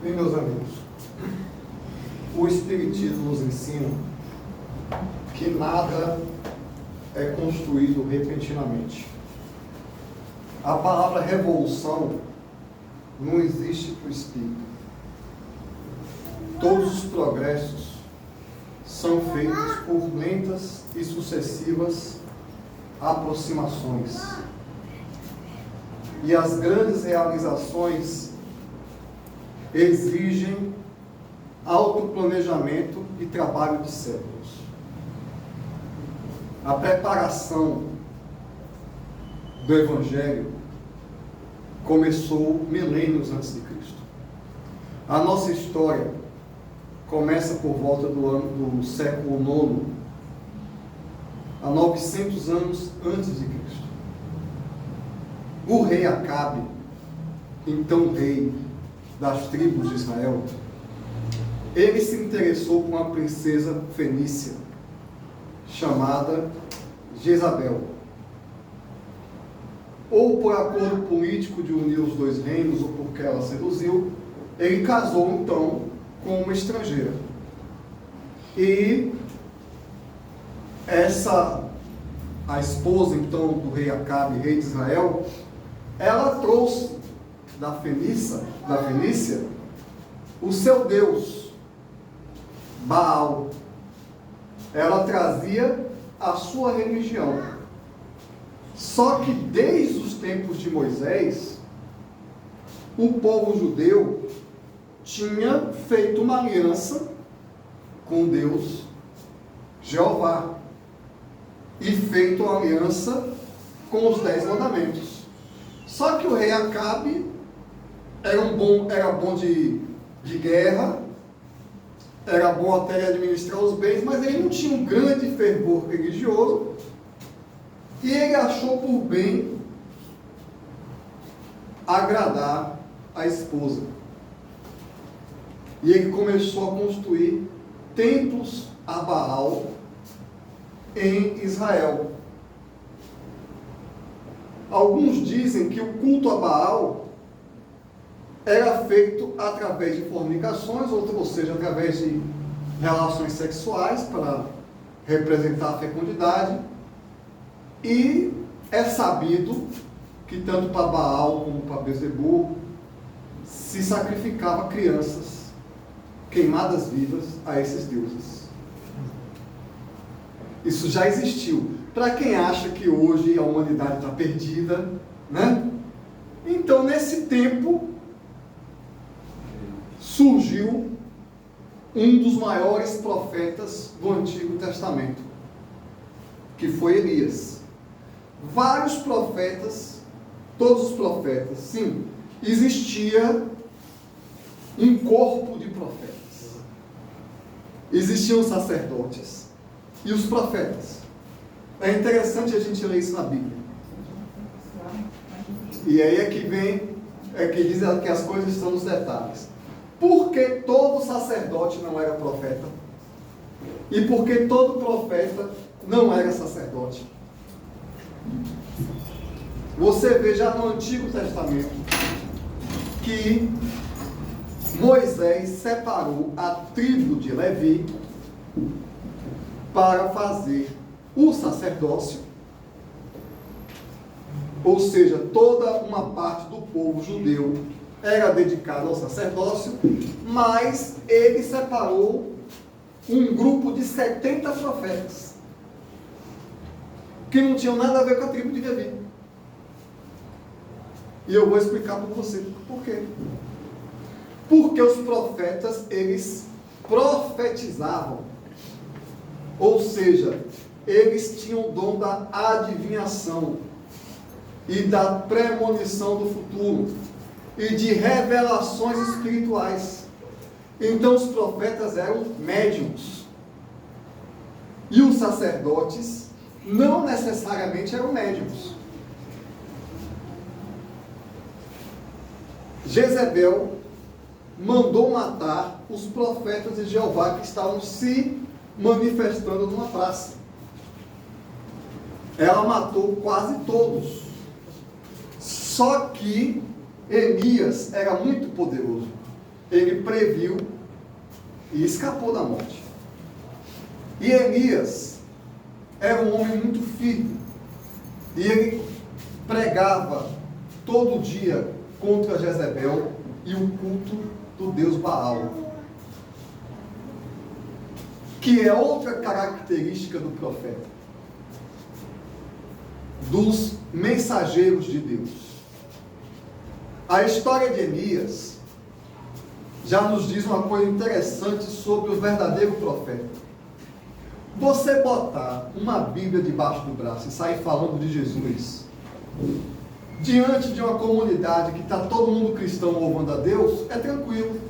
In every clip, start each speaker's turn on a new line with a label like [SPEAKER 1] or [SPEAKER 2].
[SPEAKER 1] Bem, meus amigos, o Espiritismo nos ensina que nada é construído repentinamente. A palavra revolução não existe para o Espírito. Todos os progressos são feitos por lentas e sucessivas aproximações. E as grandes realizações exigem autoplanejamento e trabalho de séculos. A preparação do Evangelho começou milênios antes de Cristo. A nossa história começa por volta do século IX, a 900 anos antes de Cristo. O rei Acabe, então rei das tribos de Israel, ele se interessou por uma princesa fenícia chamada Jezabel. Ou por acordo político de unir os dois reinos, ou porque ela seduziu, ele casou então com uma estrangeira. E a esposa então do rei Acabe, rei de Israel, ela trouxe da Fenícia o seu Deus, Baal. Ela trazia a sua religião. Só que desde os tempos de Moisés, o povo judeu tinha feito uma aliança com Deus, Jeová, e feito uma aliança com os 10 mandamentos. Só que o rei Acabe era bom de guerra, era bom até de administrar os bens, mas ele não tinha um grande fervor religioso, e ele achou por bem agradar a esposa. E ele começou a construir templos a Baal em Israel. Alguns dizem que o culto a Baal era feito através de fornicações, ou seja, através de relações sexuais para representar a fecundidade. E é sabido que tanto para Baal como para Bezebu se sacrificava crianças queimadas vivas a esses deuses. Isso já existiu. Para quem acha que hoje a humanidade está perdida, né? Então, nesse tempo, surgiu um dos maiores profetas do Antigo Testamento, que foi Elias. Vários profetas, todos os profetas, sim, existia um corpo de profetas. Existiam os sacerdotes e os profetas. É interessante a gente ler isso na Bíblia. E aí é que diz que as coisas estão nos detalhes. Por que todo sacerdote não era profeta? E por que todo profeta não era sacerdote? Você vê já no Antigo Testamento que Moisés separou a tribo de Levi para fazer o sacerdócio, ou seja, toda uma parte do povo judeu era dedicada ao sacerdócio, mas ele separou um grupo de 70 profetas, que não tinham nada a ver com a tribo de Levi. E eu vou explicar para você por quê. Porque os profetas, eles profetizavam, ou seja, eles tinham o dom da adivinhação e da premonição do futuro e de revelações espirituais. Então os profetas eram médiuns e os sacerdotes não necessariamente eram médiuns. Jezebel mandou matar os profetas de Jeová que estavam se manifestando numa praça. Ela matou quase todos. Só que Elias era muito poderoso. ele previu e escapou da morte. E Elias era um homem muito firme, e ele pregava todo dia contra Jezebel e o culto do deus Baal, que é outra característica do profeta, dos mensageiros de Deus. A história de Elias já nos diz uma coisa interessante sobre o verdadeiro profeta. Você botar uma Bíblia debaixo do braço e sair falando de Jesus diante de uma comunidade que está todo mundo cristão louvando a Deus, é tranquilo.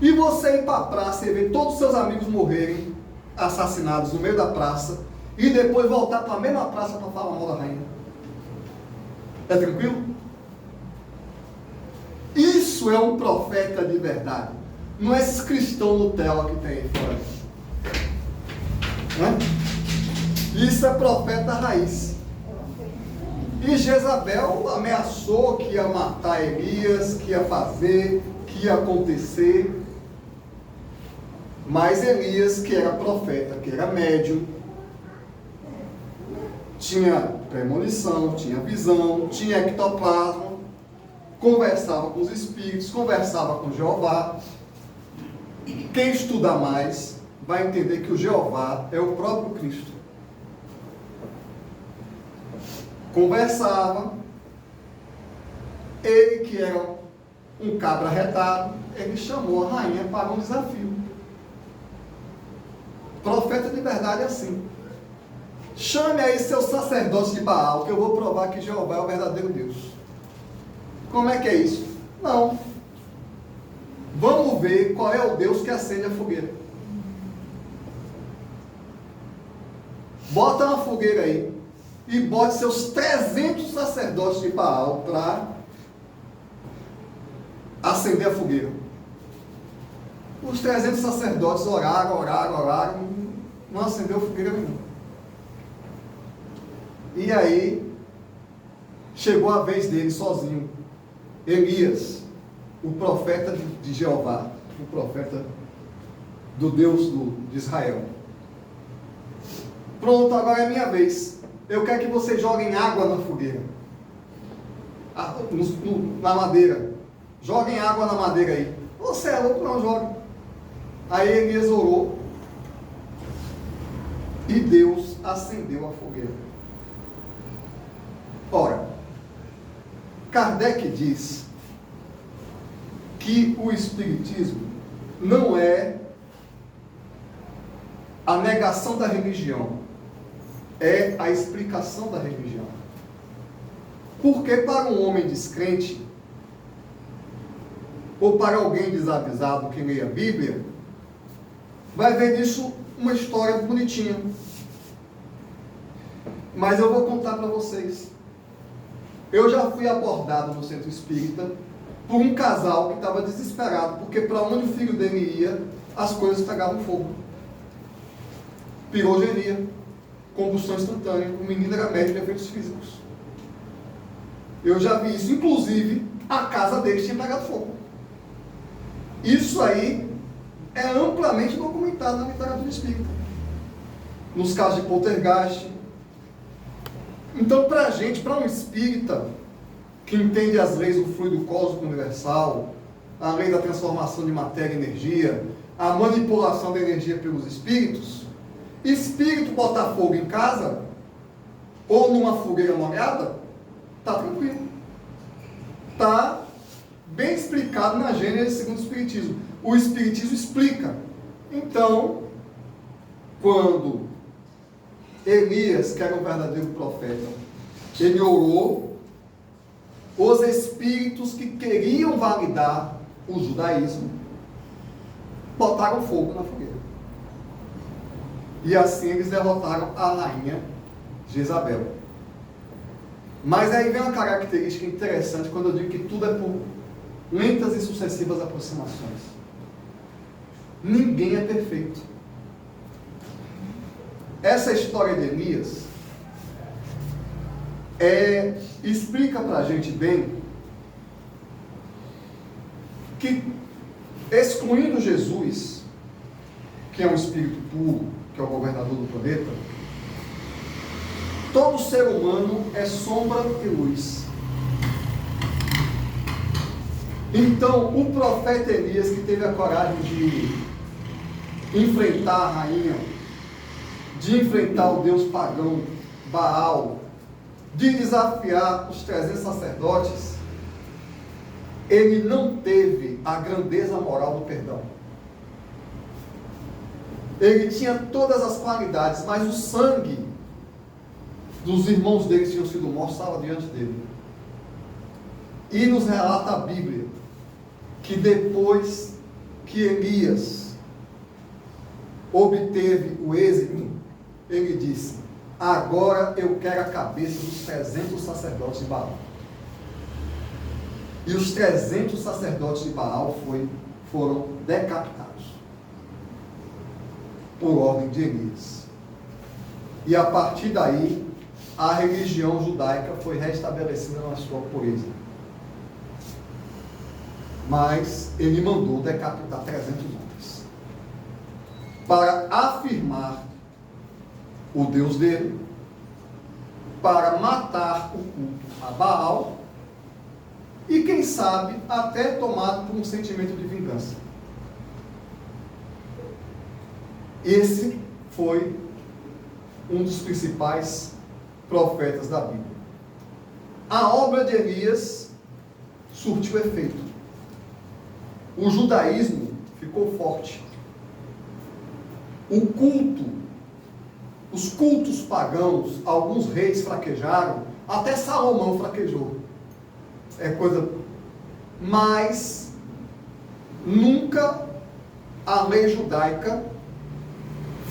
[SPEAKER 1] E você ir para a praça e ver todos os seus amigos morrerem assassinados no meio da praça e depois voltar para a mesma praça para falar mal da rainha, é tranquilo? Isso é um profeta de verdade. Não é esses cristãos Nutella que tem aí fora. Não é? Isso é profeta raiz. E Jezabel ameaçou que ia matar Elias, que ia fazer, que ia acontecer. Mas Elias, que era profeta, que era médium, tinha premonição, tinha visão, tinha ectoplasma, conversava com os espíritos, conversava com Jeová. Quem estudar mais vai entender que o Jeová é o próprio Cristo. Conversava, ele que era um cabra retado, ele chamou a rainha para um desafio. Profeta de verdade é assim. Chame aí seus sacerdotes de Baal, que eu vou provar que Jeová é o verdadeiro Deus. Como é que é isso? Não. Vamos ver qual é o Deus que acende a fogueira. Bota uma fogueira aí e bote seus 300 sacerdotes de Baal para acender a fogueira. Os 300 sacerdotes oraram, não acendeu fogueira nenhuma. E aí chegou a vez dele sozinho, Elias, o profeta de Jeová, o profeta do Deus de Israel. Pronto, agora é minha vez. Eu quero que vocês joguem água na fogueira, na madeira. Joguem água na madeira aí. Você é louco? Não, joga. Aí Elias orou e Deus acendeu a fogueira. Ora, Kardec diz que o Espiritismo não é a negação da religião, é a explicação da religião. Porque para um homem descrente, ou para alguém desavisado que leia a Bíblia, vai ver nisso uma história bonitinha. Mas eu vou contar para vocês. Eu já fui abordado no centro espírita por um casal que estava desesperado, porque para onde o filho dele ia, as coisas pegavam fogo. Pirogenia, combustão instantânea, o menino era médico de efeitos físicos. Eu já vi isso, inclusive a casa deles tinha pegado fogo. Isso aí é amplamente documentado na literatura espírita, nos casos de poltergeist. Então, para a gente, para um espírita que entende as leis do fluido cósmico universal, a lei da transformação de matéria em energia, a manipulação da energia pelos espíritos, espírito botar fogo em casa ou numa fogueira molhada, está tranquilo. Está bem explicado na Gênesis segundo o Espiritismo. O Espiritismo explica. Então, quando Elias, que era um verdadeiro profeta, ele orou, os espíritos que queriam validar o judaísmo botaram fogo na fogueira. E assim eles derrotaram a rainha Jezabel. Mas aí vem uma característica interessante quando eu digo que tudo é por lentas e sucessivas aproximações. Ninguém é perfeito. Essa história de Elias explica para a gente bem que, excluindo Jesus, que é um espírito puro, que é o governador do planeta, todo ser humano é sombra e luz. Então, o profeta Elias, que teve a coragem de enfrentar a rainha, de enfrentar o deus pagão Baal, de desafiar os 300 sacerdotes, ele não teve a grandeza moral do perdão. Ele tinha todas as qualidades, mas o sangue dos irmãos dele que tinham sido mortos estava diante dele. E nos relata a Bíblia que depois que Elias obteve o êxito, ele disse: agora eu quero a cabeça dos 300 sacerdotes de Baal. E os 300 sacerdotes de Baal foram decapitados por ordem de Elias. E a partir daí, a religião judaica foi restabelecida na sua pureza. Mas ele mandou decapitar 300 homens para afirmar o Deus dele, para matar o culto a Baal e, quem sabe, até tomado por um sentimento de vingança. Esse foi um dos principais profetas da Bíblia. A obra de Elias surtiu efeito. O judaísmo ficou forte. O culto, os cultos pagãos, alguns reis fraquejaram, até Salomão fraquejou. É coisa. Mas nunca a lei judaica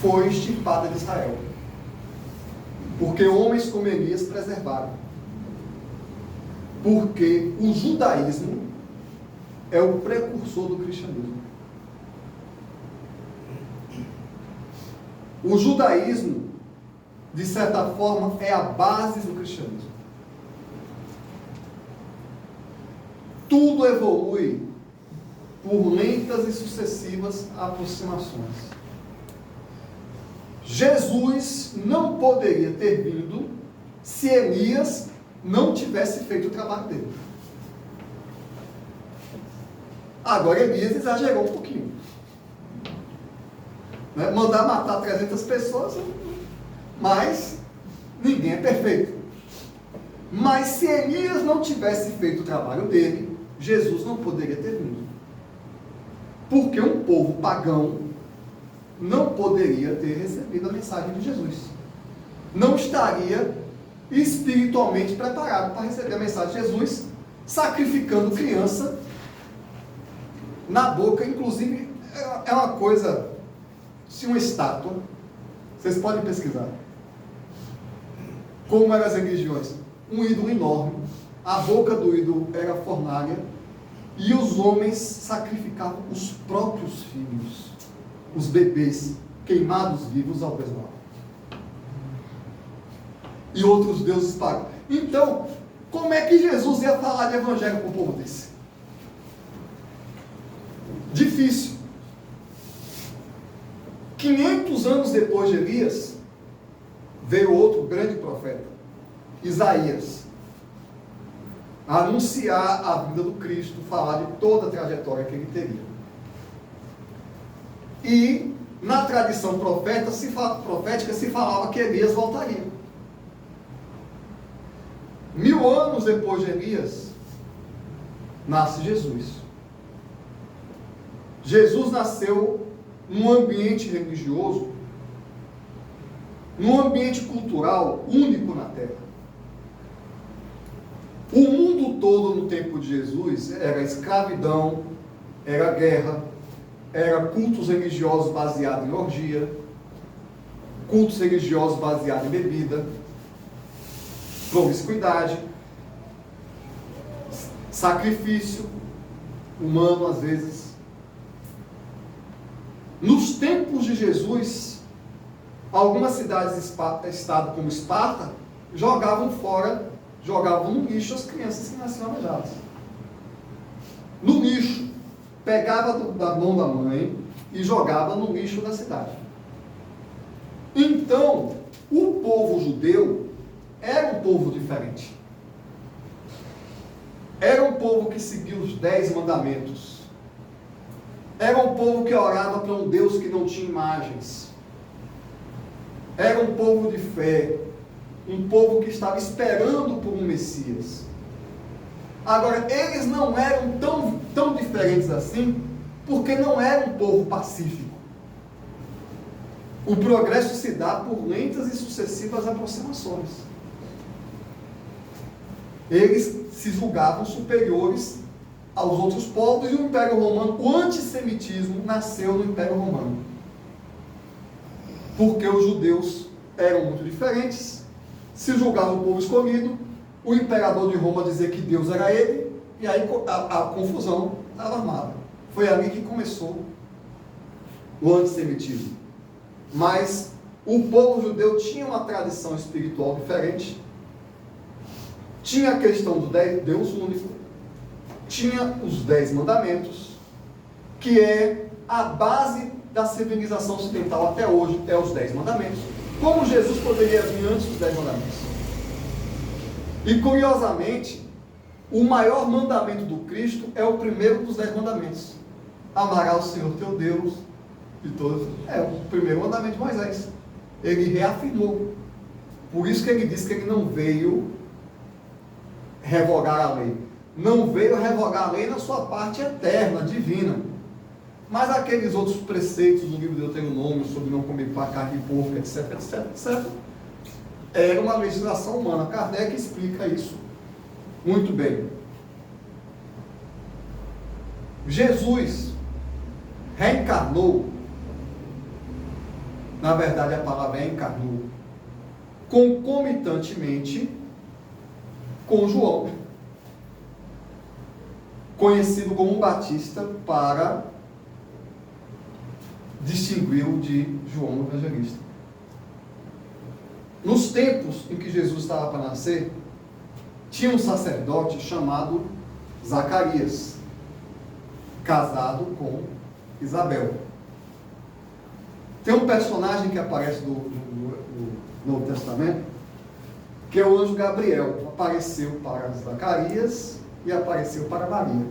[SPEAKER 1] foi extirpada de Israel. Porque homens como Elias preservaram. Porque o judaísmo é o precursor do cristianismo. O judaísmo, de certa forma, é a base do cristianismo. Tudo evolui por lentas e sucessivas aproximações. Jesus não poderia ter vindo se Elias não tivesse feito o trabalho dele. Agora Elias exagerou um pouquinho. Né? Mandar matar 300 pessoas, mas ninguém é perfeito. Mas se Elias não tivesse feito o trabalho dele, Jesus não poderia ter vindo. Porque um povo pagão não poderia ter recebido a mensagem de Jesus. Não estaria espiritualmente preparado para receber a mensagem de Jesus, sacrificando criança na boca. Inclusive, é uma coisa, se uma estátua, vocês podem pesquisar, como eram as religiões, um ídolo enorme, a boca do ídolo era fornalha, e os homens sacrificavam os próprios filhos, os bebês, queimados vivos ao Deus mau. E outros deuses pagam. Então, como é que Jesus ia falar de evangelho para um povo desse? Difícil. 500 anos depois de Elias, veio outro grande profeta, Isaías, anunciar a vinda do Cristo, falar de toda a trajetória que ele teria. E na tradição profética se falava que Elias voltaria. 1000 anos depois de Elias, nasce Jesus. Jesus nasceu num ambiente religioso, num ambiente cultural único na Terra. O mundo todo no tempo de Jesus era escravidão, era guerra, era cultos religiosos baseados em orgia, cultos religiosos baseados em bebida, promiscuidade, sacrifício humano às vezes. Nos tempos de Jesus, algumas cidades-estado como Esparta jogavam no lixo as crianças que nasciam aleijadas. No lixo. pegava da mão da mãe e jogava no lixo da cidade. Então, o povo judeu era um povo diferente. Era um povo que seguia os 10 mandamentos. Era um povo que orava para um Deus que não tinha imagens. Era um povo de fé. Um povo que estava esperando por um Messias. Agora, eles não eram tão diferentes assim, porque não era um povo pacífico. O progresso se dá por lentas e sucessivas aproximações. Eles se julgavam superiores aos outros povos e o Império Romano, o antissemitismo nasceu no Império Romano. Porque os judeus eram muito diferentes, se julgavam o povo escolhido, o imperador de Roma dizia que Deus era ele, e aí a confusão estava armada. Foi ali que começou o antissemitismo. Mas o povo judeu tinha uma tradição espiritual diferente, tinha a questão do Deus único, tinha os 10 mandamentos, que é a base da civilização ocidental até hoje, é os 10 mandamentos. Como Jesus poderia vir antes dos 10 mandamentos? E curiosamente, o maior mandamento do Cristo é o primeiro dos 10 mandamentos. Amarás o Senhor teu Deus de todos. É o primeiro mandamento de Moisés. Ele reafirmou. Por isso que ele disse que ele não veio revogar a lei. Não veio revogar a lei na sua parte eterna, divina. Mas aqueles outros preceitos do livro de Deuteronômio sobre não comer carne de porco, etc, etc, etc, era uma legislação humana. Kardec explica isso muito bem. Jesus reencarnou, na verdade a palavra encarnou, concomitantemente com João, conhecido como Batista, para distingui-o de João o Evangelista. Nos tempos em que Jesus estava para nascer, tinha um sacerdote chamado Zacarias, casado com Isabel. Tem um personagem que aparece no Novo Testamento, que é o anjo Gabriel. Apareceu para Zacarias e apareceu para Maria.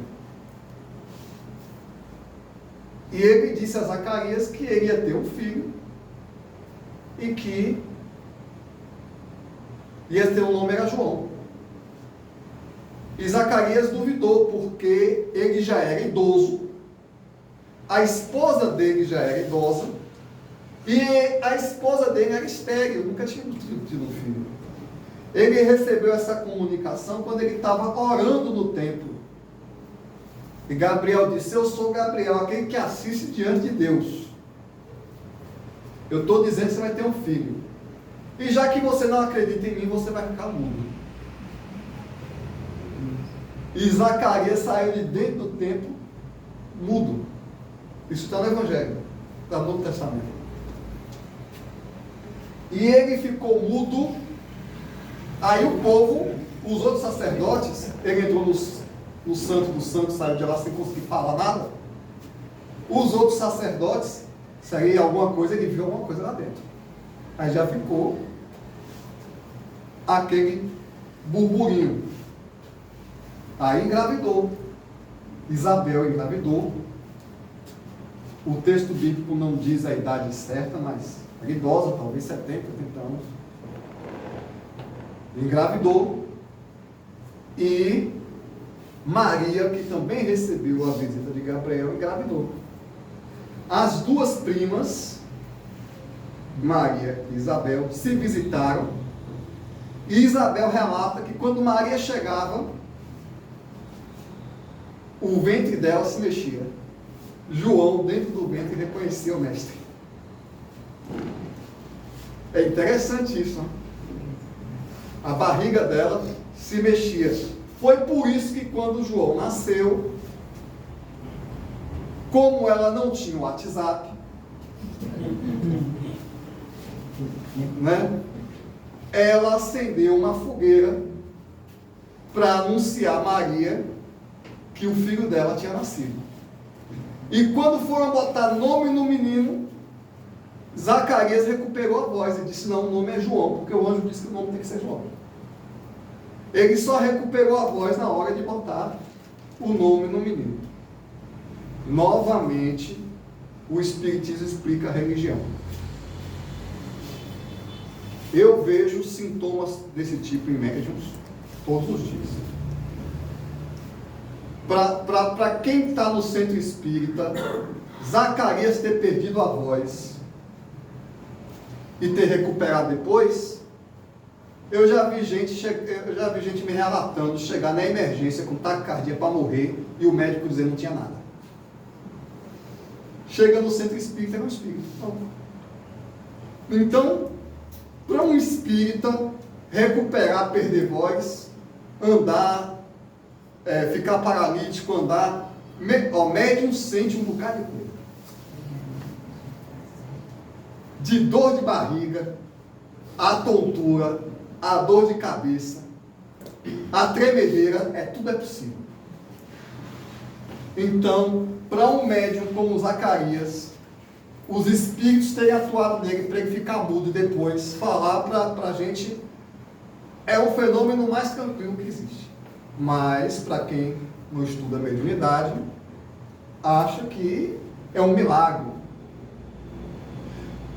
[SPEAKER 1] E ele disse a Zacarias que ele ia ter um filho e que ia ter o nome era João. E Zacarias duvidou, porque ele já era idoso, a esposa dele já era idosa, e a esposa dele era estéril, nunca tinha tido um filho. Ele recebeu essa comunicação quando ele estava orando no templo. E Gabriel disse: eu sou Gabriel, aquele que assiste diante de Deus. Eu estou dizendo que você vai ter um filho. E já que você não acredita em mim, você vai ficar mudo. E Zacarias saiu de dentro do templo mudo. Isso está no Evangelho, está no Novo Testamento. E ele ficou mudo. Aí o povo, os outros sacerdotes, ele entrou no Santo dos Santos, saiu de lá sem conseguir falar nada. Os outros sacerdotes, saía alguma coisa, ele viu alguma coisa lá dentro. Aí já ficou aquele burburinho. Aí engravidou. Isabel engravidou. O texto bíblico não diz a idade certa, mas era idosa, talvez 70, 80 anos. Engravidou. E Maria, que também recebeu a visita de Gabriel, engravidou. As duas primas, Maria e Isabel, se visitaram. E Isabel relata que quando Maria chegava, o ventre dela se mexia. João, dentro do ventre, reconhecia o mestre. É interessante isso, né? A barriga dela se mexia. Foi por isso que quando João nasceu, como ela não tinha o WhatsApp, né? Ela acendeu uma fogueira para anunciar a Maria que o filho dela tinha nascido. E quando foram botar nome no menino, Zacarias recuperou a voz e disse: não, o nome é João, porque o anjo disse que o nome tem que ser João. Ele só recuperou a voz na hora de botar o nome no menino. Novamente, o Espiritismo explica a religião. Eu vejo sintomas desse tipo em médiuns todos os dias. Para quem está no centro espírita, Zacarias ter perdido a voz e ter recuperado depois, eu já vi gente me relatando chegar na emergência com taquicardia para morrer e o médico dizer que não tinha nada. Chega no centro espírita, é um espírito. Então, para um espírita recuperar, perder voz, andar, ficar paralítico, andar, o médium sente um bocado de coisa. De dor de barriga, a tontura, a dor de cabeça, a tremedeira, tudo é possível. Então, para um médium como Zacarias, os espíritos terem atuado nele para ele ficar mudo e depois falar para a gente, é o fenômeno mais tranquilo que existe. Mas, para quem não estuda a mediunidade, acha que é um milagre.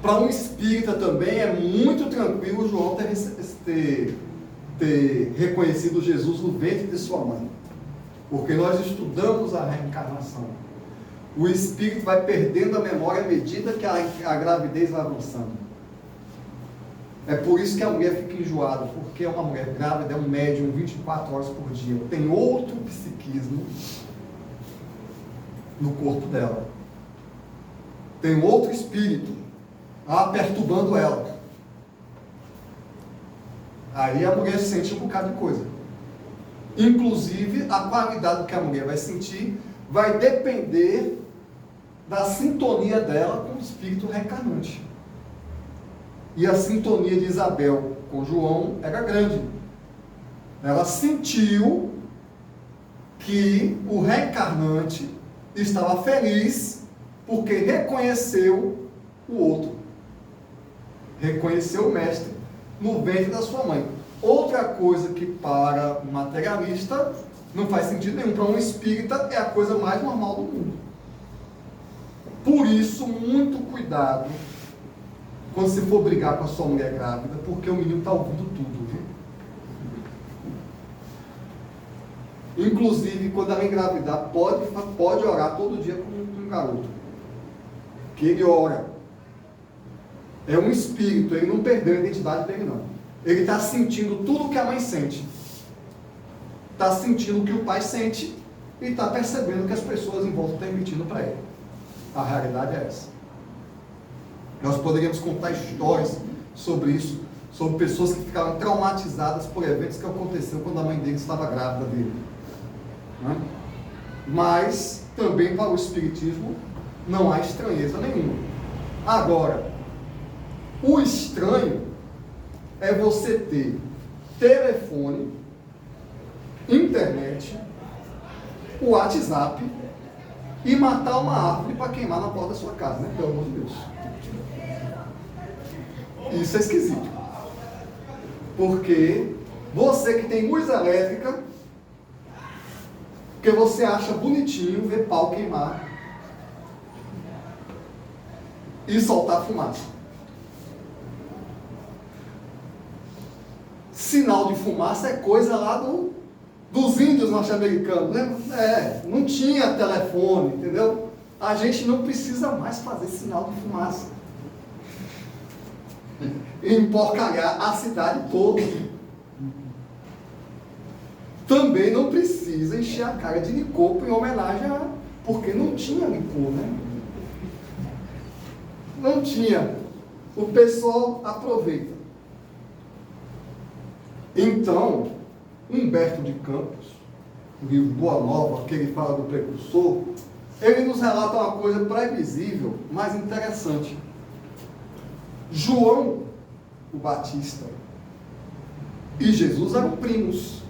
[SPEAKER 1] Para um espírita também é muito tranquilo João ter reconhecido Jesus no ventre de sua mãe. Porque nós estudamos a reencarnação. O espírito vai perdendo a memória à medida que a gravidez vai avançando. É por isso que a mulher fica enjoada, porque uma mulher grávida é um médium 24 horas por dia. Tem outro psiquismo no corpo dela. Tem outro espírito perturbando ela. Aí a mulher sente um bocado de coisa. Inclusive, a qualidade que a mulher vai sentir vai depender da sintonia dela com o espírito reencarnante. E a sintonia de Isabel com João era grande. Ela sentiu que o reencarnante estava feliz porque reconheceu o outro. Reconheceu o mestre no ventre da sua mãe. Outra coisa que para um materialista não faz sentido nenhum. Para um espírita é a coisa mais normal do mundo. Por isso, muito cuidado quando você for brigar com a sua mulher grávida, porque o menino está ouvindo tudo, viu? Inclusive, quando ela engravidar, pode orar todo dia com um garoto. Que ele ora. É um espírito, ele não perdeu a identidade dele, não. Ele está sentindo tudo que a mãe sente. Está sentindo o que o pai sente e está percebendo que as pessoas em volta estão emitindo para ele. A realidade é essa. Nós poderíamos contar histórias sobre isso, sobre pessoas que ficaram traumatizadas por eventos que aconteceram quando a mãe dele estava grávida dele. Né? Mas, também para o espiritismo, não há estranheza nenhuma. Agora, o estranho é você ter telefone, internet, o WhatsApp e matar uma árvore para queimar na porta da sua casa, né? Pelo amor de Deus. Isso é esquisito. Porque você que tem luz elétrica, porque você acha bonitinho ver pau queimar e soltar fumaça. Sinal de fumaça é coisa lá dos índios norte-americanos, né? Não tinha telefone, entendeu? A gente não precisa mais fazer sinal de fumaça e emporcalhar a cidade toda. Também não precisa encher a cara de licor em homenagem a... porque não tinha licor, né? Não tinha. O pessoal aproveita. Então, Humberto de Campos, no livro Boa Nova, que ele fala do precursor, ele nos relata uma coisa previsível, mas interessante. João, o Batista, e Jesus eram primos.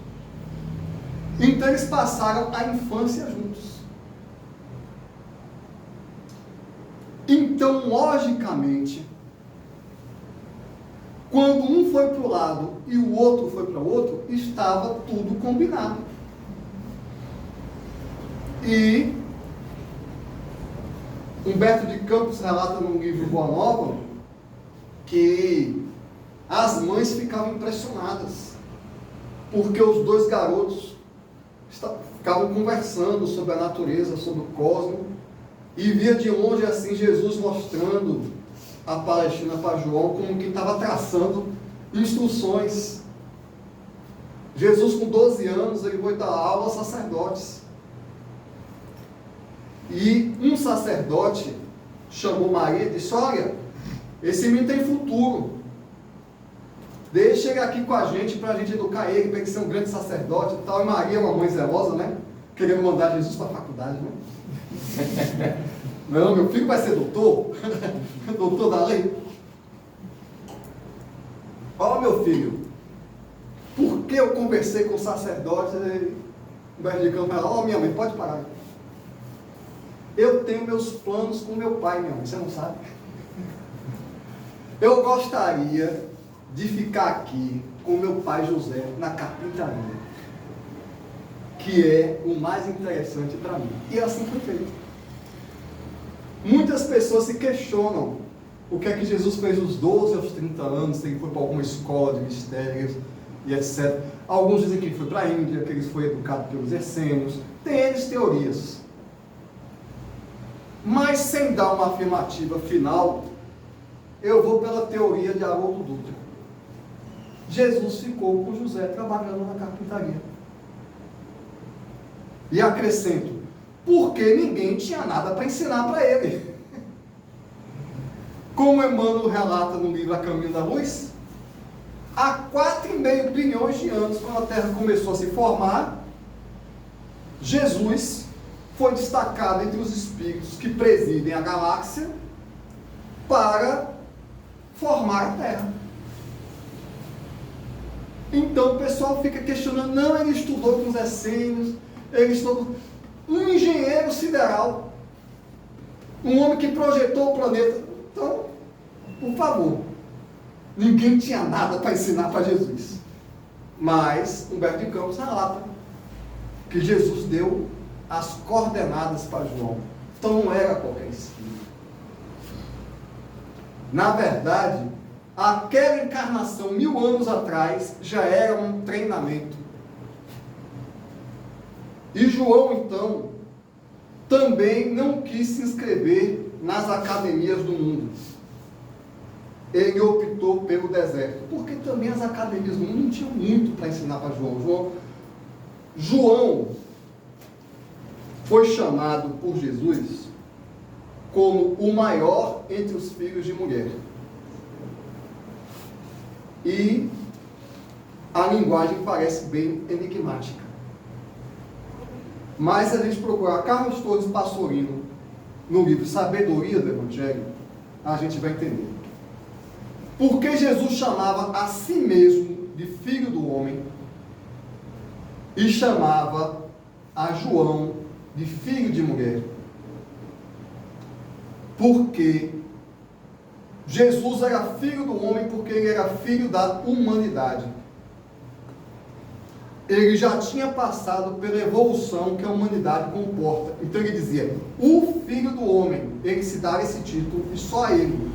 [SPEAKER 1] Então eles passaram a infância juntos. Então, logicamente, quando um foi para o lado e o outro foi para o outro, estava tudo combinado. E Humberto de Campos relata no livro Boa Nova que as mães ficavam impressionadas, porque os dois garotos ficavam conversando sobre a natureza, sobre o cosmos, e via de longe assim Jesus mostrando a Palestina para João como quem estava traçando instruções. Jesus, com 12 anos, ele foi dar aula aos sacerdotes. E um sacerdote chamou Maria e disse: olha, esse menino tem futuro, deixa ele aqui com a gente para a gente educar ele, para ele ser um grande sacerdote e tal. E Maria, uma mãe zelosa, né? Querendo mandar Jesus para a faculdade, né? Não, meu filho vai ser doutor, doutor da lei. Ó, meu filho, porque eu conversei com o sacerdote, Humberto de Campos falou: ó, minha mãe, pode parar. Eu tenho meus planos com meu pai, minha mãe, você não sabe? Eu gostaria de ficar aqui com meu pai José na carpintaria, que é o mais interessante para mim. E assim foi feito. Muitas pessoas se questionam o que é que Jesus fez dos 12 aos 30 anos, se ele foi para alguma escola de mistérios e etc. Alguns dizem que ele foi para a Índia, que ele foi educado pelos essênios. Tem eles teorias. Mas sem dar uma afirmativa final, eu vou pela teoria de Haroldo Dutra. Jesus ficou com José trabalhando na carpintaria. E acrescento, porque ninguém tinha nada para ensinar para ele. Como Emmanuel relata no livro A Caminho da Luz, há 4,5 bilhões de anos, quando a Terra começou a se formar, Jesus foi destacado entre os espíritos que presidem a galáxia para formar a Terra. Então o pessoal fica questionando: não, ele estudou com os essênios, ele estudou... Um engenheiro sideral, um homem que projetou o planeta. Então, por favor, ninguém tinha nada para ensinar para Jesus. Mas Humberto de Campos relata que Jesus deu as coordenadas para João. Então não era qualquer espírito. Na verdade, aquela encarnação 1000 anos atrás já era um treinamento. E João, então, também não quis se inscrever nas academias do mundo. Ele optou pelo deserto, porque também as academias do mundo não tinham muito para ensinar para João. João foi chamado por Jesus como o maior entre os filhos de mulher. E a linguagem parece bem enigmática. Mas se a gente procurar Carlos Torres Passorino no livro Sabedoria do Evangelho, a gente vai entender. Porque Jesus chamava a si mesmo de filho do homem e chamava a João de filho de mulher? Porque Jesus era filho do homem, porque ele era filho da humanidade. Ele já tinha passado pela evolução que a humanidade comporta. Então ele dizia: o filho do homem, ele se dá esse título, e só ele.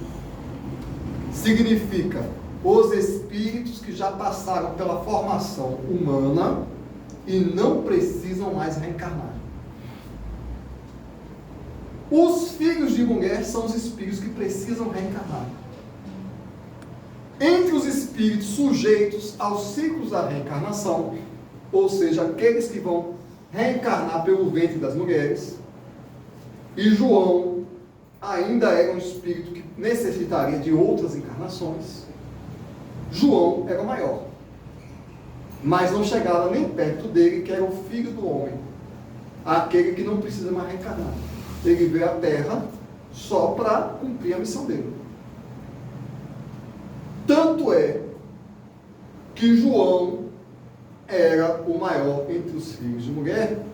[SPEAKER 1] Significa os espíritos que já passaram pela formação humana e não precisam mais reencarnar. Os filhos de mulher são os espíritos que precisam reencarnar. Entre os espíritos sujeitos aos ciclos da reencarnação, ou seja, aqueles que vão reencarnar pelo ventre das mulheres, e João ainda era um espírito que necessitaria de outras encarnações. João era o maior, mas não chegava nem perto dele, que era o filho do homem, aquele que não precisa mais reencarnar. Ele veio à Terra só para cumprir a missão dele. Tanto é que João era o maior entre os filhos de mulher,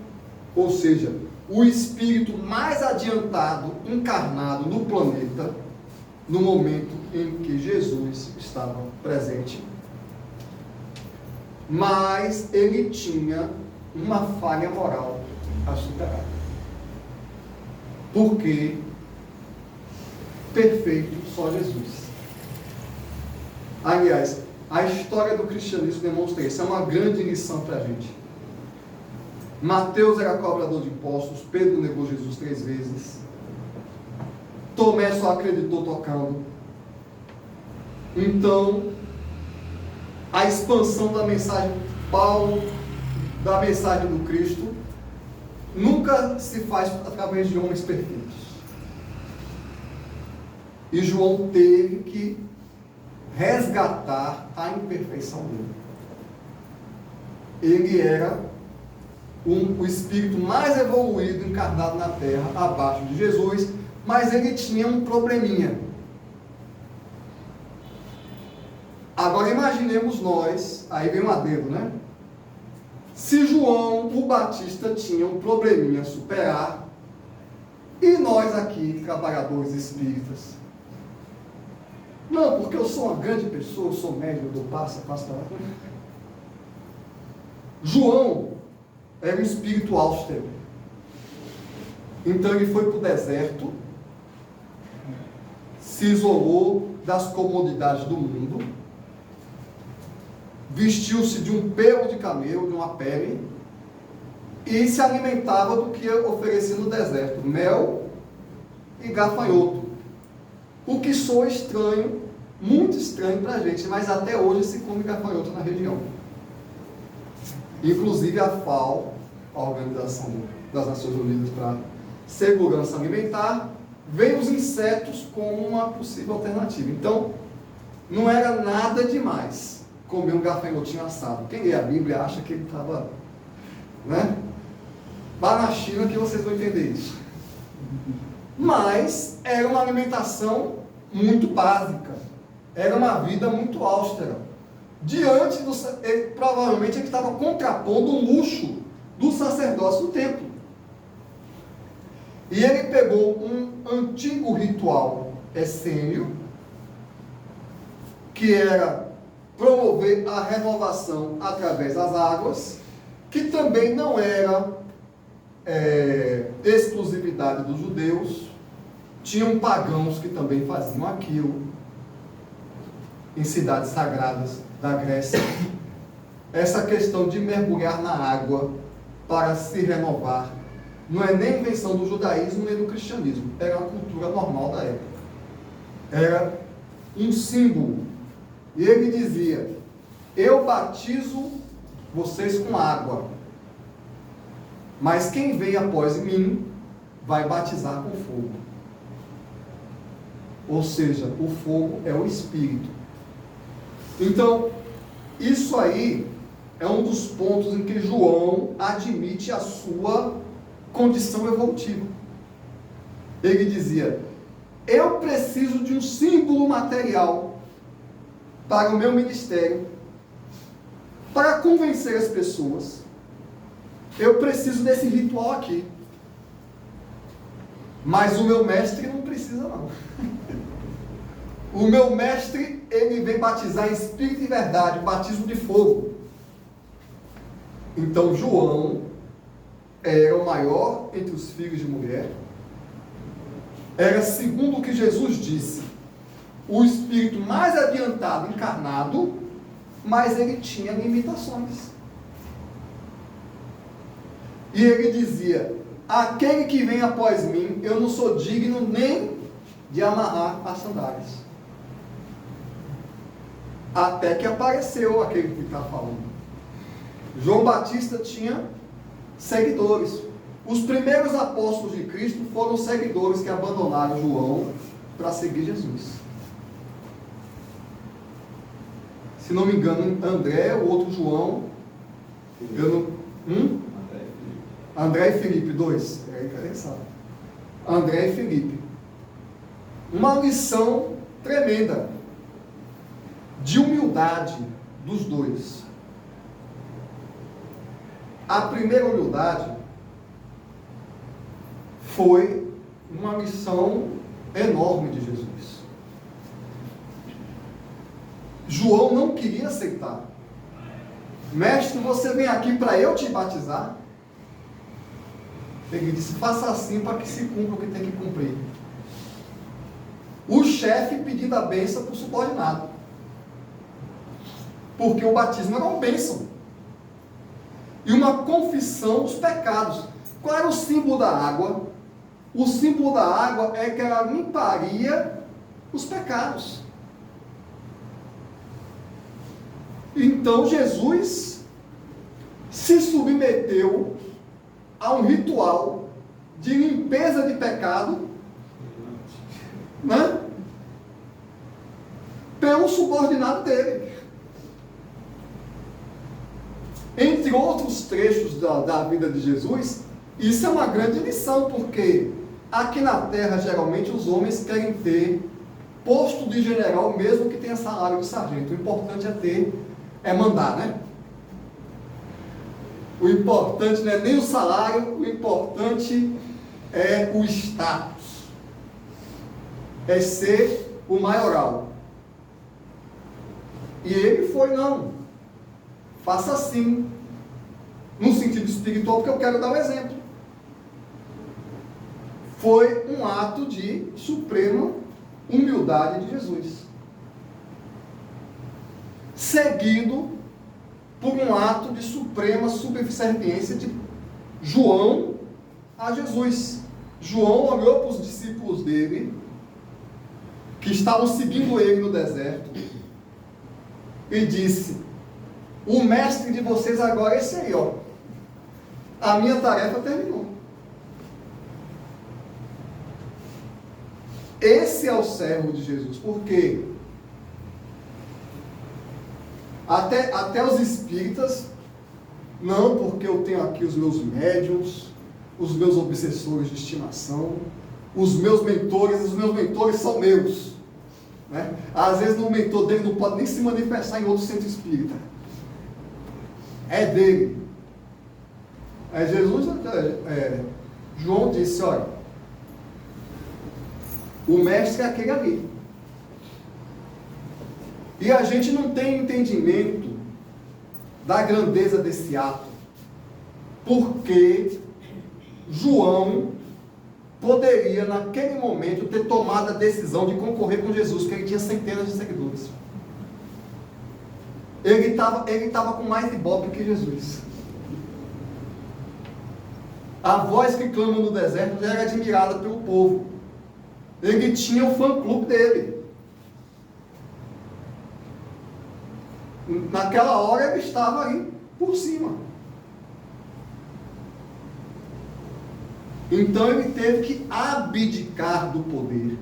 [SPEAKER 1] ou seja, o espírito mais adiantado, encarnado no planeta, no momento em que Jesus estava presente. Mas ele tinha uma falha moral a superar. Porque perfeito só Jesus. Aliás, a história do cristianismo demonstra isso. É uma grande lição para a gente. Mateus era cobrador de impostos, Pedro negou Jesus 3 vezes, Tomé só acreditou tocando. Então, a expansão da mensagem de Paulo, da mensagem do Cristo, nunca se faz através de homens perfeitos. E João teve que resgatar a imperfeição dele. Ele era o espírito mais evoluído encarnado na terra, abaixo de Jesus, mas ele tinha um probleminha. Agora imaginemos nós, aí vem um adendo, né? Se João o Batista tinha um probleminha a superar, e nós aqui, trabalhadores espíritas, não, porque eu sou uma grande pessoa, eu sou médium, eu dou passo para lá. João era um espírito austero. Então ele foi para o deserto, se isolou das comodidades do mundo, vestiu-se de um pelo de camelo, de uma pele, e se alimentava do que oferecia no deserto, mel e gafanhoto. O que soa estranho, muito estranho para a gente, mas até hoje se come gafanhoto na região. Inclusive a FAO, a Organização das Nações Unidas para Segurança Alimentar, vê os insetos como uma possível alternativa. Então, não era nada demais comer um gafanhotinho assado. Quem lê a Bíblia acha que ele estava, né? Vá na China que vocês vão entender isso. Mas era uma alimentação muito básica. Era uma vida muito austera. Diante do... provavelmente ele estava contrapondo o luxo do sacerdócio do templo. E ele pegou um antigo ritual essênio, que era promover a renovação através das águas, que também não era exclusividade dos judeus. Tinham pagãos que também faziam aquilo, em cidades sagradas da Grécia. Essa questão de mergulhar na água para se renovar não é nem invenção do judaísmo nem do cristianismo, era uma cultura normal da época, era um símbolo. E ele dizia: eu batizo vocês com água, mas quem vem após mim vai batizar com fogo. Ou seja, o fogo é o Espírito. Então, isso aí é um dos pontos em que João admite a sua condição evolutiva. Ele dizia: eu preciso de um símbolo material para o meu ministério, para convencer as pessoas. Eu preciso desse ritual aqui. Mas o meu mestre não precisa, não. O meu mestre, ele vem batizar em espírito e verdade, batismo de fogo. Então João era o maior entre os filhos de mulher, era, segundo o que Jesus disse, o espírito mais adiantado, encarnado, mas ele tinha limitações. E ele dizia: aquele que vem após mim, eu não sou digno nem de amarrar as sandálias. Até que apareceu aquele que está falando. João Batista tinha seguidores. Os primeiros apóstolos de Cristo foram seguidores que abandonaram João para seguir Jesus. Se não me engano, André, o outro João, André e Filipe, 2. É interessante. André e Filipe. Uma lição tremenda de humildade dos dois. A primeira humildade foi uma missão enorme de Jesus. João não queria aceitar. Mestre, você vem aqui para eu te batizar? Ele disse, faça assim para que se cumpra o que tem que cumprir. O chefe pedindo a bênção para o subordinado. Porque o batismo era uma bênção. E uma confissão dos pecados. Qual era o símbolo da água? O símbolo da água é que ela limparia os pecados. Então Jesus se submeteu a um ritual de limpeza de pecado, né? Pelo subordinado dele. Entre outros trechos da vida de Jesus, isso é uma grande lição, porque aqui na terra, geralmente, os homens querem ter posto de general, mesmo que tenha salário de sargento. O importante é mandar, né? O importante não é nem o salário, o importante é o status. É ser o maioral. E ele foi, não. Faça assim. No sentido espiritual, porque eu quero dar um exemplo. Foi um ato de suprema humildade de Jesus. Seguido por um ato de suprema subserviência de João a Jesus. João olhou para os discípulos dele, que estavam seguindo ele no deserto, e disse, o mestre de vocês agora é esse aí, ó. A minha tarefa terminou. Esse é o servo de Jesus, porque até os espíritas, não, porque eu tenho aqui os meus médiuns, os meus obsessores de estimação, os meus mentores são meus. Né? Às vezes o mentor dele não pode nem se manifestar em outro centro espírita. É dele. João disse, olha, o mestre é aquele ali. E a gente não tem entendimento da grandeza desse ato, porque João poderia, naquele momento, ter tomado a decisão de concorrer com Jesus, porque ele tinha centenas de seguidores. Ele estava com mais ibope que Jesus. A voz que clama no deserto já era admirada pelo povo. Ele tinha o fã-clube dele. Naquela hora ele estava ali por cima. Então ele teve que abdicar do poder,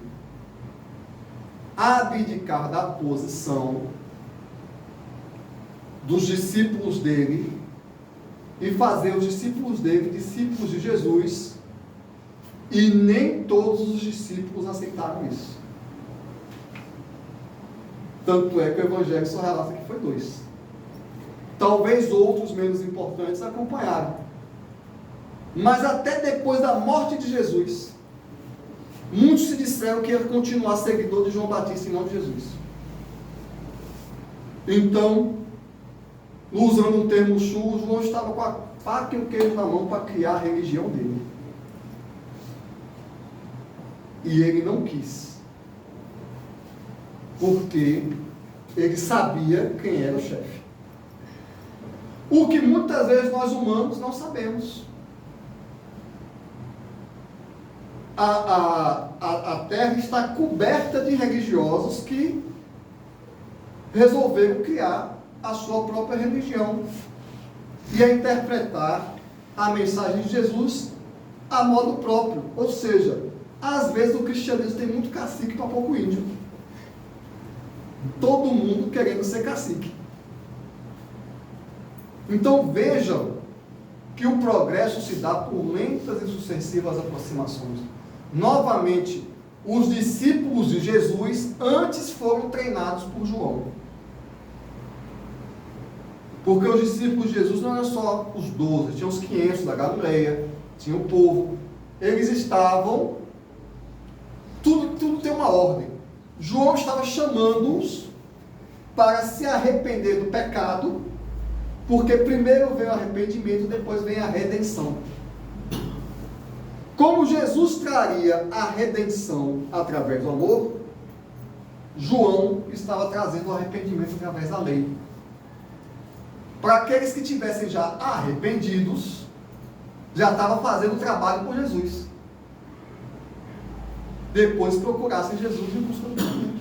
[SPEAKER 1] abdicar da posição dos discípulos dele e fazer os discípulos dele discípulos de Jesus, e nem todos os discípulos aceitaram isso. Tanto é que o Evangelho só relata que foi 2. Talvez outros menos importantes acompanharam. Mas até depois da morte de Jesus, muitos se disseram que ia continuar seguidor de João Batista em nome de Jesus. Então, usando um termo chulo, João estava com a faca e o queijo na mão para criar a religião dele. E ele não quis. Porque ele sabia quem era o chefe. O que muitas vezes nós humanos não sabemos. A terra está coberta de religiosos que resolveram criar a sua própria religião e a interpretar a mensagem de Jesus a modo próprio. Ou seja, às vezes o cristianismo tem muito cacique para pouco índio. Todo mundo querendo ser cacique. Então vejam que o progresso se dá por lentas e sucessivas aproximações. Novamente, os discípulos de Jesus antes foram treinados por João. Porque os discípulos de Jesus não eram só os 12, tinha os 500 da Galileia, tinha o povo. eles estavam, tudo tem uma ordem. João estava chamando-os para se arrepender do pecado, porque primeiro vem o arrependimento, depois vem a redenção. Como Jesus traria a redenção através do amor, João estava trazendo o arrependimento através da lei. Para aqueles que tivessem já arrependidos, já estava fazendo o trabalho por Jesus. Depois procurassem Jesus em busca do arrependimento.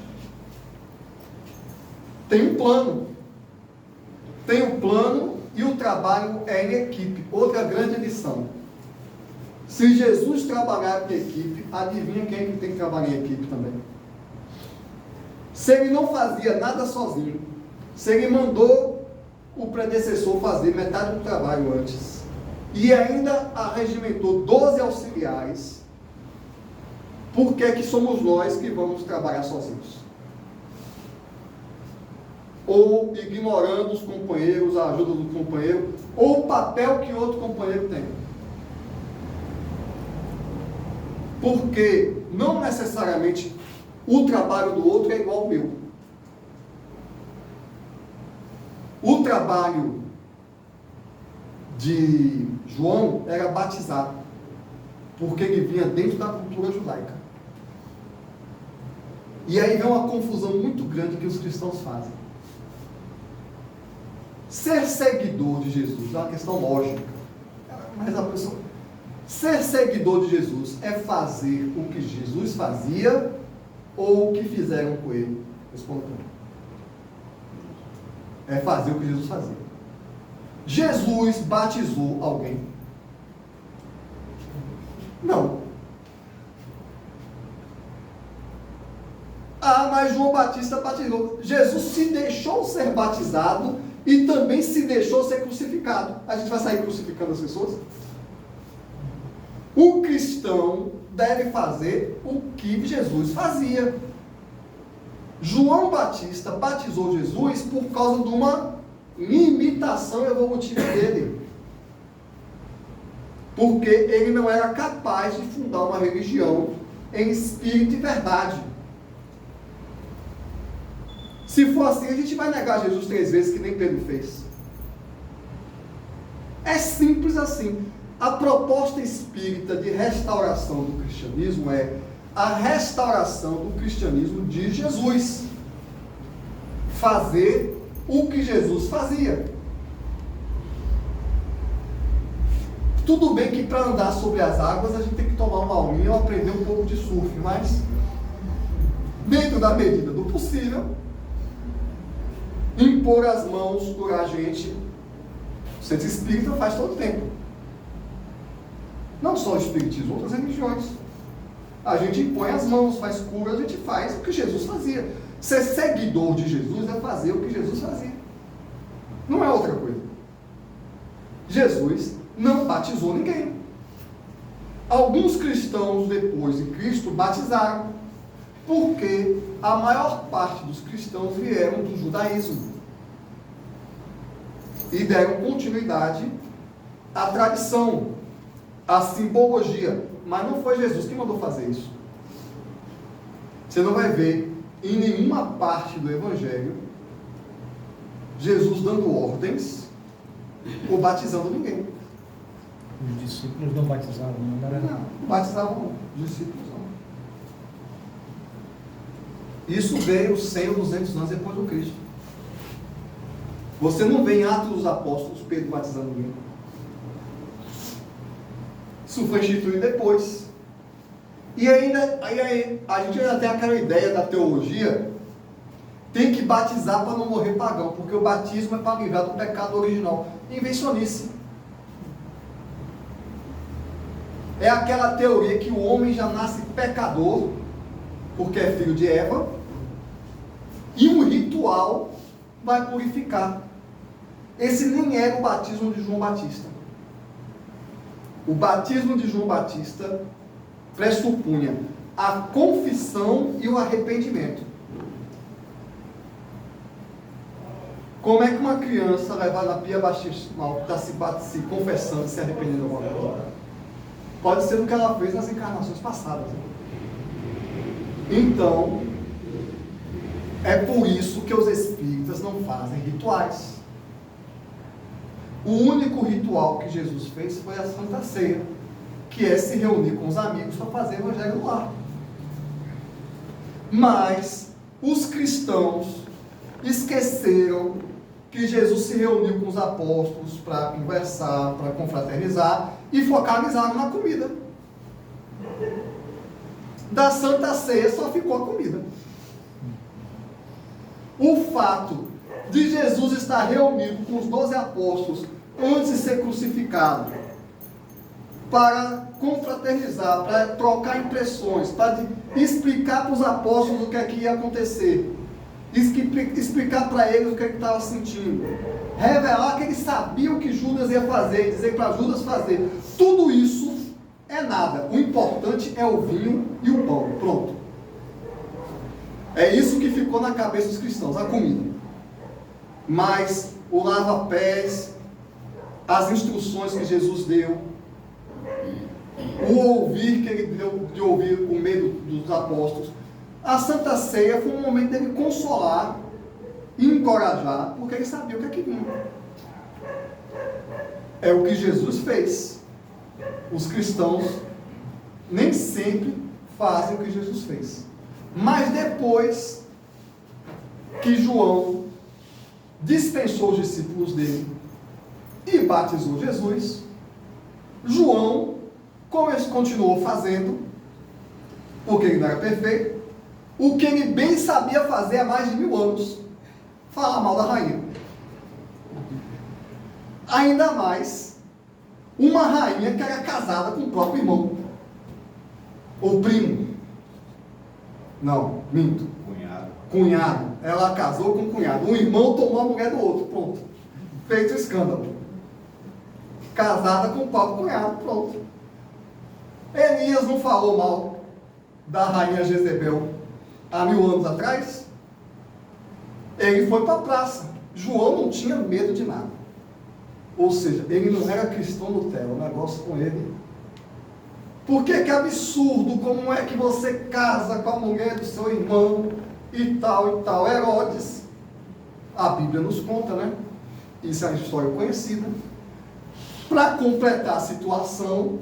[SPEAKER 1] Tem um plano. Tem um plano e o trabalho é em equipe. Outra grande lição. Se Jesus trabalhar em equipe, adivinha quem é que tem que trabalhar em equipe também? Se ele não fazia nada sozinho, se ele mandou o predecessor fazer metade do trabalho antes, e ainda arregimentou 12 auxiliares, por que que somos nós que vamos trabalhar sozinhos? Ou ignorando os companheiros, a ajuda do companheiro, ou o papel que outro companheiro tem. Porque não necessariamente o trabalho do outro é igual ao meu. O trabalho de João era batizar, porque ele vinha dentro da cultura judaica. E aí vem uma confusão muito grande que os cristãos fazem. Ser seguidor de Jesus é uma questão lógica, mas a pessoa... Ser seguidor de Jesus é fazer o que Jesus fazia ou o que fizeram com ele? Responda para mim. É fazer o que Jesus fazia. Jesus batizou alguém? Não. Ah, mas João Batista batizou. Jesus se deixou ser batizado e também se deixou ser crucificado. A gente vai sair crucificando as pessoas? O cristão deve fazer o que Jesus fazia. João Batista batizou Jesus por causa de uma limitação evolutiva dele. Porque ele não era capaz de fundar uma religião em espírito e verdade. Se for assim, a gente vai negar Jesus 3 vezes, que nem Pedro fez. É simples assim. A proposta espírita de restauração do cristianismo é a restauração do cristianismo de Jesus. Fazer o que Jesus fazia. Tudo bem que para andar sobre as águas a gente tem que tomar uma aulinha ou aprender um pouco de surf, mas dentro da medida do possível, impor as mãos por a gente, o centro espírita faz todo o tempo. Não só o espiritismo, outras religiões. A gente impõe as mãos, faz cura, a gente faz o que Jesus fazia. Ser seguidor de Jesus é fazer o que Jesus fazia. Não é outra coisa. Jesus não batizou ninguém. Alguns cristãos depois de Cristo batizaram, porque a maior parte dos cristãos vieram do judaísmo e deram continuidade à tradição, à simbologia. Mas não foi Jesus que mandou fazer isso. Você não vai ver em nenhuma parte do Evangelho Jesus dando ordens ou batizando ninguém.
[SPEAKER 2] Os discípulos não batizavam, não era?
[SPEAKER 1] Não batizavam não, os discípulos não. Isso veio 100 ou 200 anos depois do Cristo. Você não vê em Atos dos Apóstolos Pedro batizando ninguém. Isso foi instituído depois. E ainda, aí a gente ainda tem aquela ideia da teologia, tem que batizar para não morrer pagão, porque o batismo é para livrar do pecado original. Invencionice. É aquela teoria que o homem já nasce pecador, porque é filho de Eva, e um ritual vai purificar. Esse nem era o batismo de João Batista. O batismo de João Batista pressupunha a confissão e o arrependimento. Como é que uma criança vai na pia batismal está se confessando e se arrependendo de alguma coisa? Pode ser do que ela fez nas encarnações passadas. Então, é por isso que os espíritas não fazem rituais. O único ritual que Jesus fez foi a Santa Ceia, que é se reunir com os amigos para fazer o evangelho no lar. Mas os cristãos esqueceram que Jesus se reuniu com os apóstolos para conversar, para confraternizar, e focalizaram na comida. Da Santa Ceia só ficou a comida. O fato de Jesus estar reunido com os 12 apóstolos antes de ser crucificado, para confraternizar, para trocar impressões, para explicar para os apóstolos o que é que ia acontecer, explicar para eles o que é que estava sentindo, revelar que ele sabia o que Judas ia fazer, dizer para Judas fazer, tudo isso é nada. O importante é o vinho e o pão. Pronto. É isso que ficou na cabeça dos cristãos, a comida. Mas o lava-pés, as instruções que Jesus deu, o ouvir que ele deu de ouvir o medo dos apóstolos, a Santa Ceia foi um momento dele consolar e encorajar, porque ele sabia o que é que vinha. É o que Jesus fez. Os cristãos nem sempre fazem o que Jesus fez. Mas depois que João dispensou os discípulos dele e batizou Jesus, João, como ele continuou fazendo, porque ele não era perfeito, o que ele bem sabia fazer há mais de 1000 anos, falar mal da rainha. Ainda mais uma rainha que era casada com o próprio irmão, ou primo. Não, minto. Cunhado. Ela casou com o cunhado. Um irmão tomou a mulher do outro. Pronto. Feito o escândalo. Casada com o próprio cunhado. Pronto. Elias não falou mal da rainha Jezebel há 1000 anos atrás? Ele foi para a praça. João não tinha medo de nada. Ou seja, ele não era cristão Nutella. O negócio com ele. Por que absurdo? Como é que você casa com a mulher do seu irmão e tal e tal? Herodes, a Bíblia nos conta, né? Isso é uma história conhecida. Para completar a situação,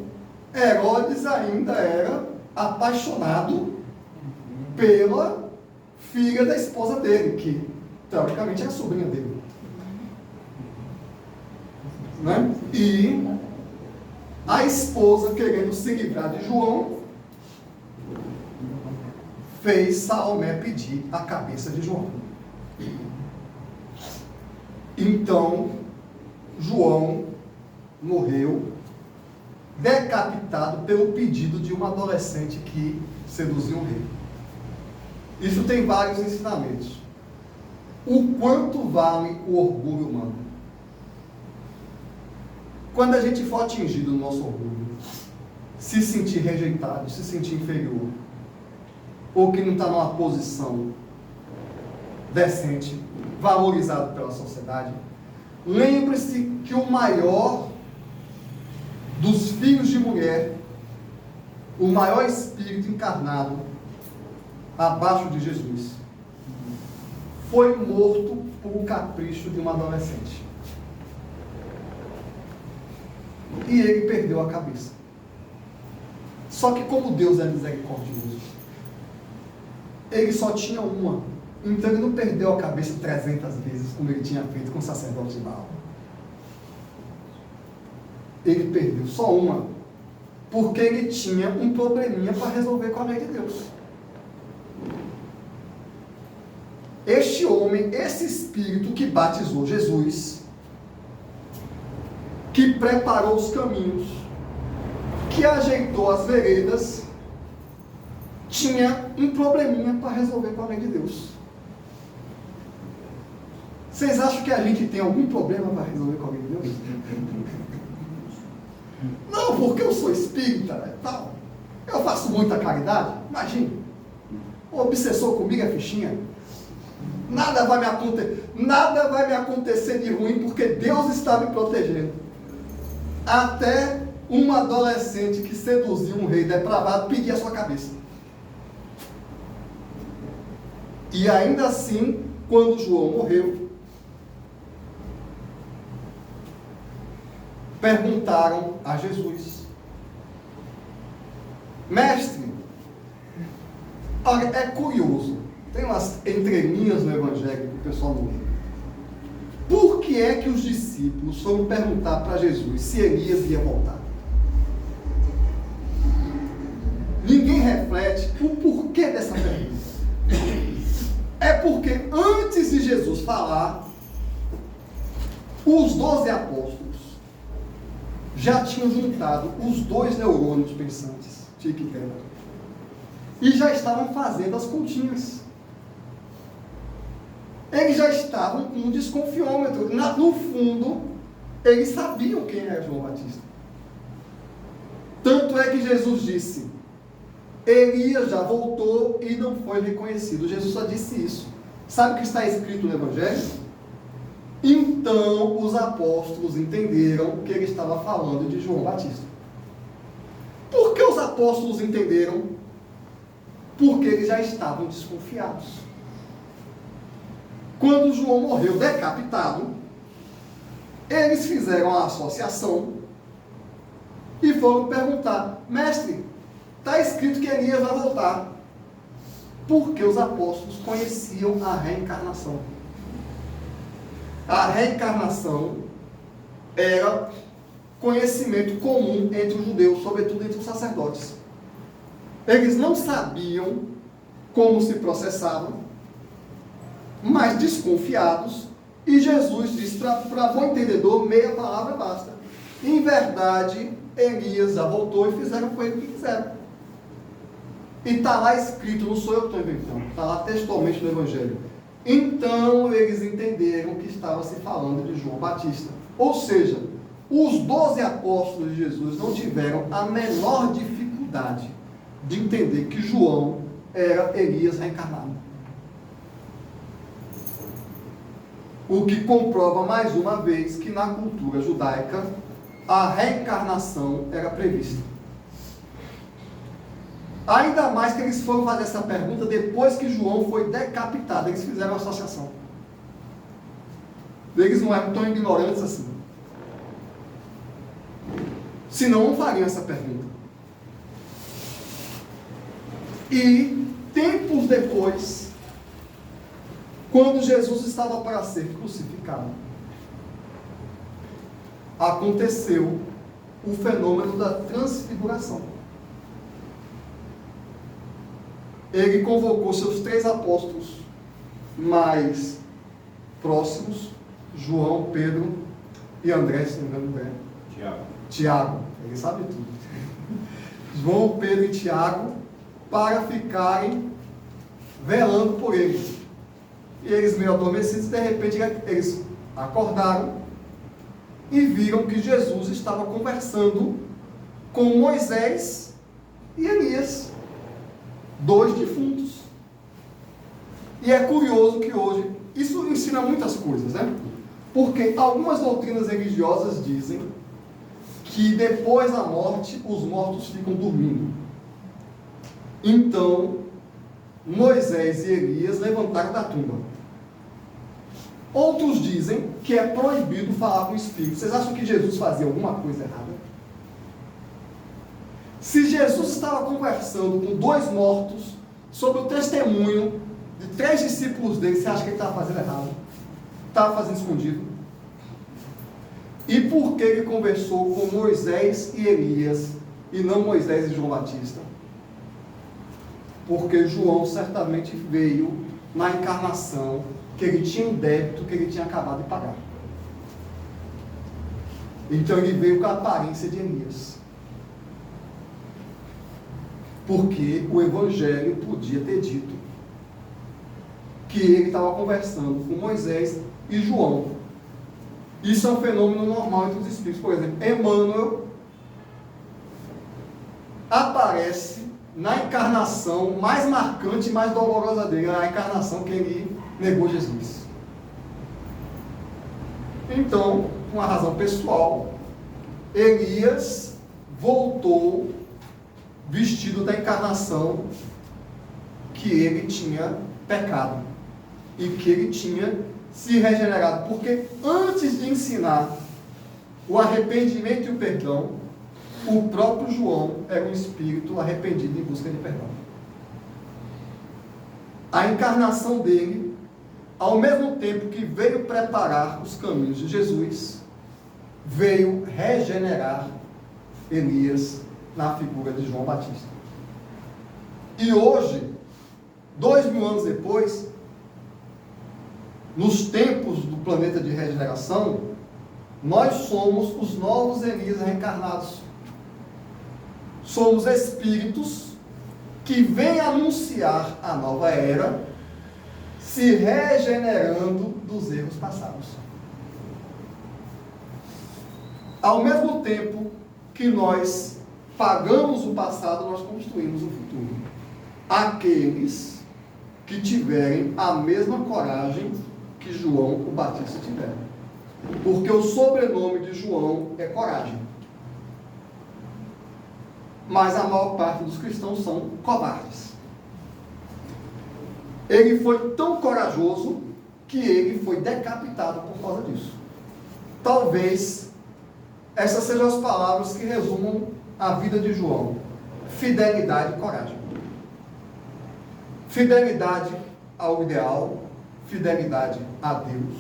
[SPEAKER 1] Herodes ainda era apaixonado pela filha da esposa dele, que teoricamente era sobrinha dele, né? E a esposa, querendo se livrar de João, fez Salomé pedir a cabeça de João. Então, João morreu decapitado pelo pedido de uma adolescente que seduziu um rei. Isso tem vários ensinamentos. O quanto vale o orgulho humano? Quando a gente for atingido no nosso orgulho, se sentir rejeitado, se sentir inferior, ou que não está numa posição decente, valorizado pela sociedade, lembre-se que o maior dos filhos de mulher, o maior espírito encarnado abaixo de Jesus, foi morto por um capricho de uma adolescente. E ele perdeu a cabeça. Só que como Deus é misericordioso, ele só tinha uma. Então ele não perdeu a cabeça 300 vezes, como ele tinha feito com o sacerdote de Baal. Ele perdeu só uma, porque ele tinha um probleminha para resolver com a lei de Deus. Este homem, esse espírito que batizou Jesus, que preparou os caminhos, que ajeitou as veredas, tinha um probleminha para resolver com a lei de Deus. Vocês acham que a gente tem algum problema para resolver com a lei de Deus? Não, porque eu sou espírita, tal. Eu faço muita caridade. Imagina, o obsessor comigo é fichinha. Nada vai me acontecer de ruim, porque Deus está me protegendo. Até uma adolescente que seduziu um rei depravado pedir a sua cabeça. E ainda assim, quando João morreu, perguntaram a Jesus: Mestre, olha, é curioso, tem umas entrelinhas no Evangelho que o pessoal não lê. Por que é que os discípulos foram perguntar para Jesus se Elias ia voltar? Ninguém reflete o porquê dessa pergunta. É porque antes de Jesus falar, os 12 apóstolos já tinham juntado os 2 neurônios pensantes, Tique e Tela, e já estavam fazendo as continhas. Eles já estavam com um desconfiômetro. No fundo, eles sabiam quem era João Batista. Tanto é que Jesus disse: Elias já voltou e não foi reconhecido. Jesus só disse isso. Sabe o que está escrito no Evangelho? Então os apóstolos entenderam que ele estava falando de João Batista. Por que os apóstolos entenderam? Porque eles já estavam desconfiados. Quando João morreu decapitado, eles fizeram a associação e foram perguntar: Mestre, está escrito que Elias vai voltar. Porque os apóstolos conheciam a reencarnação. A reencarnação era conhecimento comum entre os judeus, sobretudo entre os sacerdotes. Eles não sabiam como se processavam, mas desconfiados, e Jesus disse: para bom entendedor, meia palavra basta. Em verdade, Elias já voltou e fizeram com ele o que quiseram. E está lá escrito, não sou eu que estou inventando, está lá textualmente no Evangelho. Então eles entenderam que estava se falando de João Batista. Ou seja, os 12 apóstolos de Jesus não tiveram a menor dificuldade de entender que João era Elias reencarnado. O que comprova mais uma vez que na cultura judaica a reencarnação era prevista. Ainda mais que eles foram fazer essa pergunta depois que João foi decapitado. Eles fizeram uma associação. Eles não eram tão ignorantes assim. Senão não fariam essa pergunta. E tempos depois, quando Jesus estava para ser crucificado, aconteceu o fenômeno da transfiguração. Ele convocou seus 3 apóstolos mais próximos, João, Pedro e André, se não me engano, Tiago, ele sabe tudo. João, Pedro e Tiago, para ficarem velando por ele. E eles, meio adormecidos, de repente eles acordaram e viram que Jesus estava conversando com Moisés e Elias, 2 defuntos. E é curioso que hoje, isso ensina muitas coisas, né? Porque algumas doutrinas religiosas dizem que depois da morte, os mortos ficam dormindo. Então, Moisés e Elias levantaram da tumba. Outros dizem que é proibido falar com o Espírito. Vocês acham que Jesus fazia alguma coisa errada? Se Jesus estava conversando com 2 mortos sobre o testemunho de 3 discípulos dele, você acha que ele estava fazendo errado? Estava fazendo escondido? E por que ele conversou com Moisés e Elias e não Moisés e João Batista? Porque João certamente veio na encarnação que ele tinha um débito que ele tinha acabado de pagar. Então ele veio com a aparência de Elias. Porque o Evangelho podia ter dito que ele estava conversando com Moisés e João. Isso é um fenômeno normal entre os espíritos. Por exemplo, Emmanuel aparece na encarnação mais marcante e mais dolorosa dele, a encarnação que ele negou Jesus. Então, por uma razão pessoal, Elias voltou vestido da encarnação que ele tinha pecado e que ele tinha se regenerado, porque antes de ensinar o arrependimento e o perdão, o próprio João era um espírito arrependido em busca de perdão. A encarnação dele, ao mesmo tempo que veio preparar os caminhos de Jesus, veio regenerar Elias na figura de João Batista. E hoje, 2000 anos depois, nos tempos do planeta de regeneração, nós somos os novos Elias reencarnados. Somos espíritos que vêm anunciar a nova era, se regenerando dos erros passados. Ao mesmo tempo que nós pagamos o passado, nós construímos o futuro. Aqueles que tiverem a mesma coragem que João o Batista tiveram. Porque o sobrenome de João é coragem. Mas a maior parte dos cristãos são covardes. Ele foi tão corajoso que ele foi decapitado por causa disso. Talvez essas sejam as palavras que resumam a vida de João: fidelidade e coragem. Fidelidade ao ideal, fidelidade a Deus,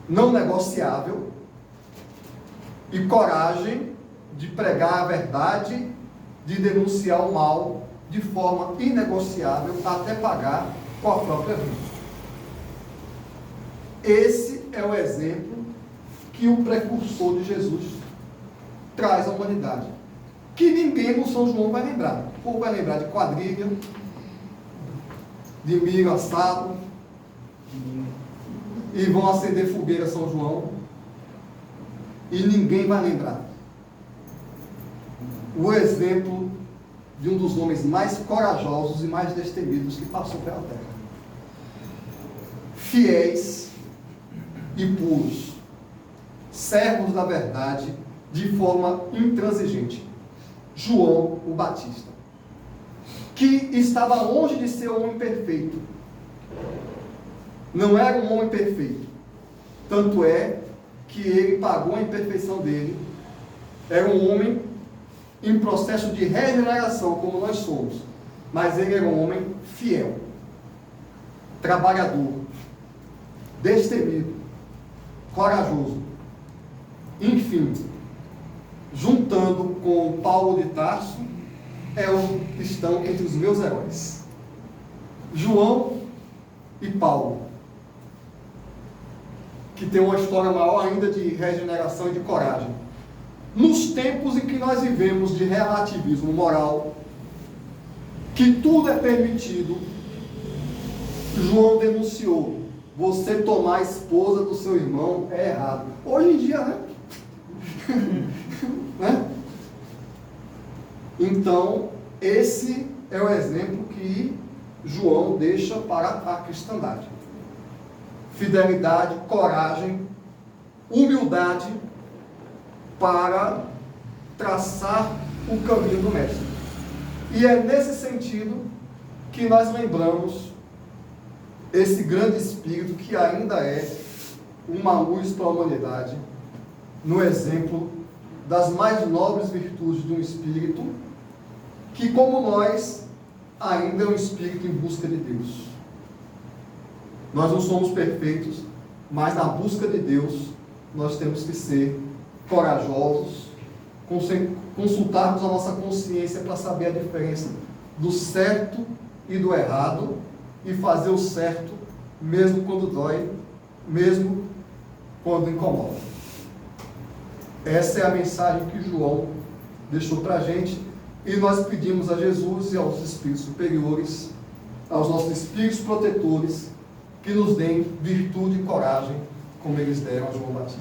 [SPEAKER 1] não negociável, e coragem de pregar a verdade, de denunciar o mal de forma inegociável até pagar com a própria vida. Esse é o exemplo que o precursor de Jesus traz à humanidade, que ninguém no São João vai lembrar. O povo vai lembrar de quadrilha, de milho assado, e vão acender fogueira São João, e ninguém vai lembrar o exemplo de um dos homens mais corajosos e mais destemidos que passou pela terra. Fiéis e puros, servos da verdade de forma intransigente. João o Batista, que estava longe de ser um homem perfeito. Não era um homem perfeito. Tanto é que ele pagou a imperfeição dele. Era um homem em processo de regeneração, como nós somos. Mas ele era um homem fiel, trabalhador, destemido, corajoso. Enfim, juntando com Paulo de Tarso, estão entre os meus heróis. João e Paulo, que tem uma história maior ainda de regeneração e de coragem. Nos tempos em que nós vivemos de relativismo moral, que tudo é permitido, João denunciou: você tomar a esposa do seu irmão é errado. Hoje em dia, né? Né? Então, esse é o exemplo que João deixa para a cristandade. Fidelidade, coragem, humildade para traçar o caminho do Mestre. E é nesse sentido que nós lembramos esse grande Espírito que ainda é uma luz para a humanidade, no exemplo das mais nobres virtudes de um Espírito que, como nós, ainda é um Espírito em busca de Deus. Nós não somos perfeitos, mas na busca de Deus nós temos que ser corajosos, consultarmos a nossa consciência para saber a diferença do certo e do errado e fazer o certo mesmo quando dói, mesmo quando incomoda. Essa é a mensagem que João deixou para a gente, e nós pedimos a Jesus e aos espíritos superiores, aos nossos espíritos protetores, que nos deem virtude e coragem como eles deram a João Batista.